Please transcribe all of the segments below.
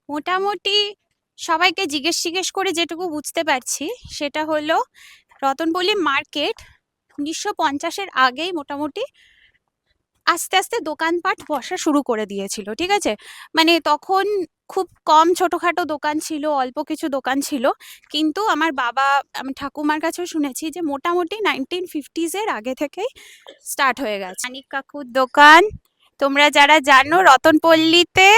মোটামুটি সবাইকে জিজ্ঞেস করে যেটুকু বুঝতে পারছি সেটা হলো রতনপল্লী মার্কেট 1950-এর আগেই মোটামুটি আস্তে আস্তে দোকানপাট বসা শুরু করে দিয়েছিল, ঠিক আছে? মানে তখন খুব কম ছোটখাটো দোকান ছিল, অল্প কিছু দোকান ছিল, কিন্তু আমার বাবা, আমি ঠাকুমার কাছেও শুনেছি যে মোটামুটি 1950s-এর আগে থেকেই স্টার্ট হয়ে গেছে। মানিক কাকুর দোকান, তোমরা যারা জানো রতনপল্লীতে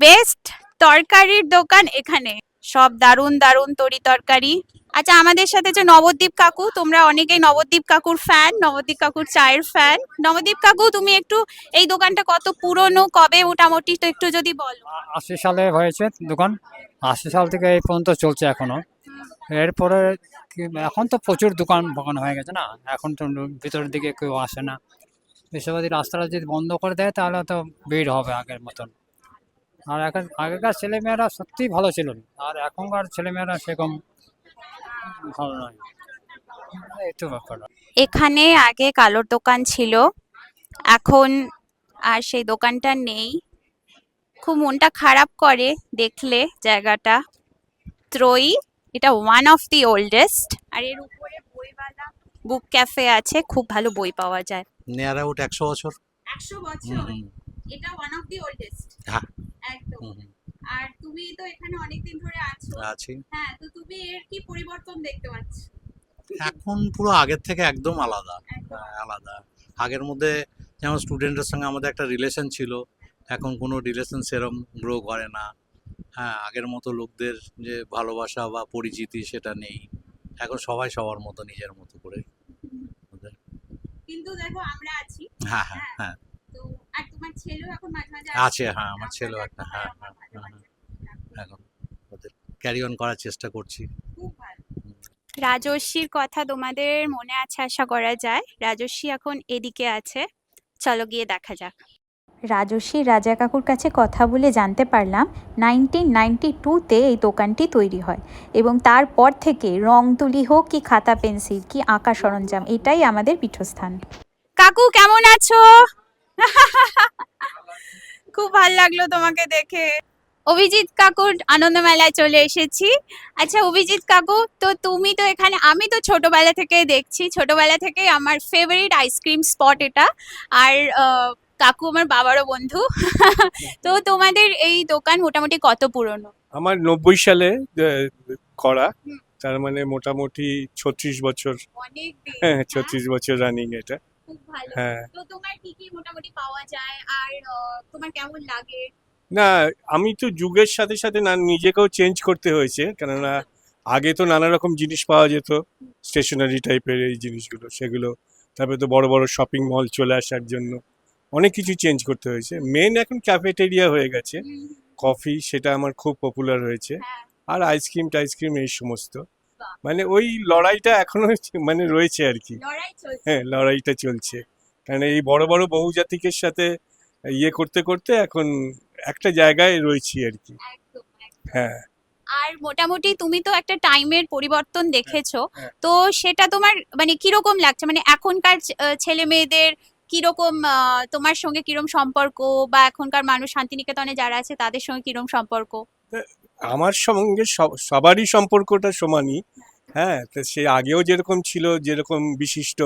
বেস্ট তরকারির দোকান এখানে, সব দারুণ দারুণ তরি তরকারি। আচ্ছা, আমাদের সাথে যে নবদ্বীপ কাকু, তোমরা অনেকেই নবদ্বীপ কাকুর ফ্যান, নবদ্বীপ কাকুর চায়ের ফ্যান। নবদ্বীপ কাকু, তুমি একটু এই দোকানটা কত পুরনো, কবে মোটামুটি তো একটু যদি বলো। 80 সালে হয়েছে দোকান। 80 সাল থেকে এই পর্যন্ত চলছে এখনো। এরপরে এখন তো প্রচুর দোকান ফোকান হয়ে গেছে না, এখন তো ভিতরের দিকে কেউ আসে না। বিশ্ববাদী রাস্তাটা যদি বন্ধ করে দেয় তাহলে তো ভিড় হবে আগের মতন। আর এখন আগেকার ছেলেমেয়েরা সত্যিই ভালো ছিল, আর এখনকার ছেলেমেয়েরা সেরকম ভালো নয়। এই তো ব্যাপার। এখানে আগে কালোর দোকান ছিল, এখন আর সেই দোকানটা নেই। খুব মনটা খারাপ করে দেখলে জায়গাটা। ত্রয়ী, এটা ওয়ান অফ দি ওল্ডেস্ট, আর এর উপরে বইওয়ালা বুক ক্যাফে আছে, খুব ভালো বই পাওয়া যায়। নিয়ার আউট 100 বছর। 100 হুম বছর হুম। এটা ওয়ান অফ দি ওল্ডেস্ট। হ্যাঁ। একদম। হুম হুম। আর তুমি তো এখানে অনেকদিন ধরে আছো। আছি। হ্যাঁ, তো তুমি এর কি পরিবর্তন দেখতে পাচ্ছ? এখন পুরো আগের থেকে একদম আলাদা। একদম। হ্যাঁ, আলাদা। আগের মধ্যে যেমন স্টুডেন্টের সঙ্গে আমাদের একটা রিলেশন ছিল, এখন কোনো রিলেশন সেরম গ্রো করে না। হ্যাঁ, আগের মতো লোকদের যে ভালোবাসা বা পরিচিতি সেটা নেই। এখন সবাই সবার মতো নিজের মতো করে ওদের। কিন্তু দেখো আমরা আছি। হ্যাঁ হ্যাঁ হ্যাঁ। তো আর তোমার ছেলেও এখন মাঝে মাঝে আছে, হ্যাঁ, আমার ছেলেও একটা। হ্যাঁ হ্যাঁ হ্যাঁ হ্যাঁ। এখন ওদের ক্যারি অন করার চেষ্টা করছি। খুব ভালো। রাজস্বীর কথা তোমাদের মনে আছে আশা করা যায়। রাজস্বী এখন এদিকে আছে, চলো গিয়ে দেখা যাক। রাজস্বী রাজা কাকুর কাছে কথা বলে জানতে পারলাম 1992-তে এই দোকানটি তৈরি হয় এবং তারপর থেকে রং তুলি হোক কি খাতা পেন্সিল কি আঁকা সরঞ্জাম, এটাই আমাদের পীঠস্থান। কাকু কেমন আছো? খুব ভালো লাগলো তোমাকে দেখে। অভিজিৎ কাকুর আনন্দ মেলায় চলে এসেছি। আচ্ছা অভিজিৎ কাকু, তো তুমি তো এখানে, আমি তো ছোটবেলা থেকে দেখছি, ছোটবেলা থেকে আমার ফেভারিট আইসক্রিম স্পট এটা। আর কাকু আমার বাবারও বন্ধু। তো তোমাদের এই দোকান মোটামুটি কত পুরনো? আমার 90 সালে করা, তার মানে মোটামুটি 36 বছর। অনেক দিন। হ্যাঁ, হ্যাঁ? 36 বছর রানিং এটা। খুব ভালো। হ্যাঁ। তো তোমার কি কি মোটামুটি পাওয়া যায় আর তোমার কেমন লাগে? না, আমি তো যুগের সাথে সাথে না নিজেকেও চেঞ্জ করতে হয়েছে, কেননা আগে তো নানা রকম জিনিস পাওয়া যেত, স্টেশনারি টাইপের এই জিনিসগুলো, সেগুলো তারপরে তো বড় বড় শপিং মল চলে আসার জন্য অনেক কিছু চেঞ্জ করতে হয়েছে। মেন এখন ক্যাফেটেরিয়া হয়ে গেছে, কফি সেটা আমার খুব পপুলার হয়েছে, হ্যাঁ। আর আইসক্রিম টাইসক্রিম এই সমস্ত। মানে ওই লড়াইটা এখনো মানে রয়েছে আর কি। লড়াই চলছে। হ্যাঁ, লড়াইটা চলছে, কারণ এই বড় বড় বহুজাতিকের সাথে ইয়ে করতে করতে এখন একটা জায়গায় রয়েছি আর কি। একদম, একদম। হ্যাঁ। আর মোটামুটি তুমি তো একটা টাইমের পরিবর্তন দেখেছো, হ্যাঁ। তো সেটা তোমার মানে কিরকম লাগছে? মানে এখনকার ছেলে মেয়েদের কিরকম, তোমার সঙ্গে কিরকম সম্পর্ক, বা এখনকার মানুষ শান্তিনিকেতনে যারা আছে তাদের সঙ্গে কিরকম সম্পর্ক? আমার সঙ্গে সবারই সম্পর্কটা সমানই। হ্যাঁ, তো সে আগেও যেরকম ছিল, যেরকম বিশিষ্ট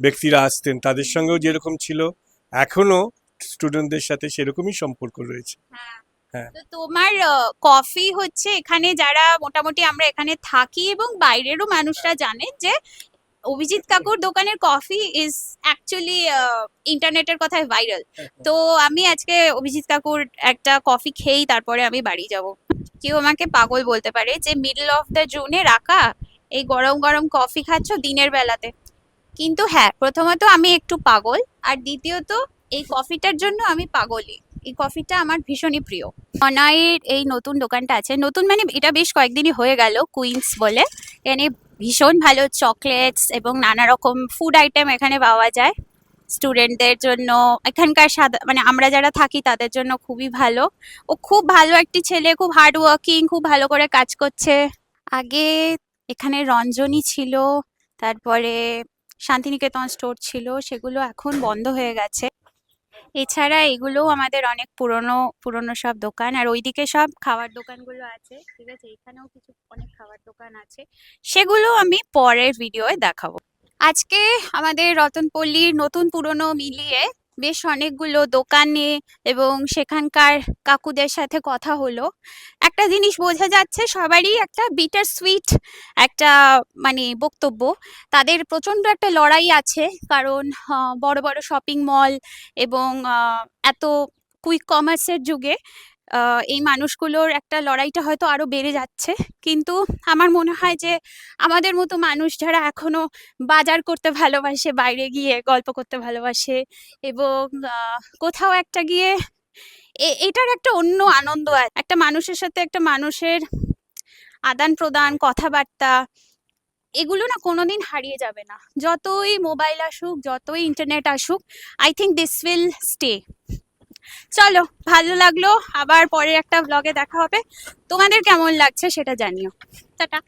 ব্যক্তিরা আসতেন তাদের সঙ্গেও যেরকম ছিল, এখনো স্টুডেন্টদের সাথে সেরকমই সম্পর্ক রয়েছে। হ্যাঁ। হ্যাঁ। তো তোমার কফি হচ্ছে এখানে যারা মোটামুটি আমরা এখানে থাকি এবং বাইরেরও মানুষরা জানে যে অভিজিৎ কাকুর দোকানের কফি ইজ অ্যাকচুয়ালি ইন্টারনেটের কথায় ভাইরাল। তো আমি আজকে অভিজিৎ কাকুর একটা কফি খেয়েই তারপরে আমি বাড়ি যাব। কেউ আমাকে পাগল বলতে পারে যে মিডল অফ দ্য জুনে রাখা এই গরম গরম কফি খাচ্ছ দিনের বেলাতে, কিন্তু হ্যাঁ, প্রথমত আমি একটু পাগল, আর দ্বিতীয়ত এই কফিটার জন্য আমি পাগলই। এই কফিটা আমার ভীষণই প্রিয়। অনায়ের এই নতুন দোকানটা আছে, নতুন মানে এটা বেশ কয়েকদিনই হয়ে গেল, কুইন্স বলে। এখানে ভীষণ ভালো চকলেটস এবং নানা রকম ফুড আইটেম এখানে পাওয়া যায়। স্টুডেন্টদের জন্য, এখানকার সাদা মানে আমরা যারা থাকি তাদের জন্য খুবই ভালো। ও খুব ভালো একটি ছেলে, খুব হার্ড ওয়ার্কিং, খুব ভালো করে কাজ করছে। আগে এখানে রঞ্জনী ছিল, তারপরে শান্তিনিকেতন স্টোর ছিল, সেগুলো এখন বন্ধ হয়ে গেছে। এছাড়া এগুলোও আমাদের অনেক পুরনো পুরনো সব দোকান, আর ওইদিকে সব খাবার দোকানগুলো আছে, ঠিক আছে, এখানেও কিছু অনেক খাবার দোকান আছে, সেগুলো আমি পরের ভিডিওয়ে দেখাবো। আজকে আমাদের রতনপল্লীর নতুন পুরনো মিলিয়ে বেশ অনেকগুলো দোকানে এবং সেখানকার কাকুদের সাথে কথা হলো। একটা জিনিস বোঝা যাচ্ছে, সবারই একটা বিটার সুইট একটা মানে বক্তব্য। তাদের প্রচন্ড একটা লড়াই আছে, কারণ বড় বড় শপিং মল এবং এত কুইক কমার্সের যুগে এই মানুষগুলোর একটা লড়াইটা হয়তো আরো বেড়ে যাচ্ছে। কিন্তু আমার মনে হয় যে আমাদের মতো মানুষ যারা এখনো বাজার করতে ভালোবাসে, বাইরে গিয়ে গল্প করতে ভালোবাসে এবং কোথাও একটা গিয়ে এটার একটা অন্য আনন্দ আছে, একটা মানুষের সাথে একটা মানুষের আদান প্রদান, কথাবার্তা, এগুলো না কোনোদিন হারিয়ে যাবে না। যতই মোবাইল আসুক, যতই ইন্টারনেট আসুক, I think this will stay. চলো, ভালো লাগলো, আবার পরের একটা ব্লগে দেখা হবে। তোমাদের কেমন লাগছে সেটা জানিও। টাটা।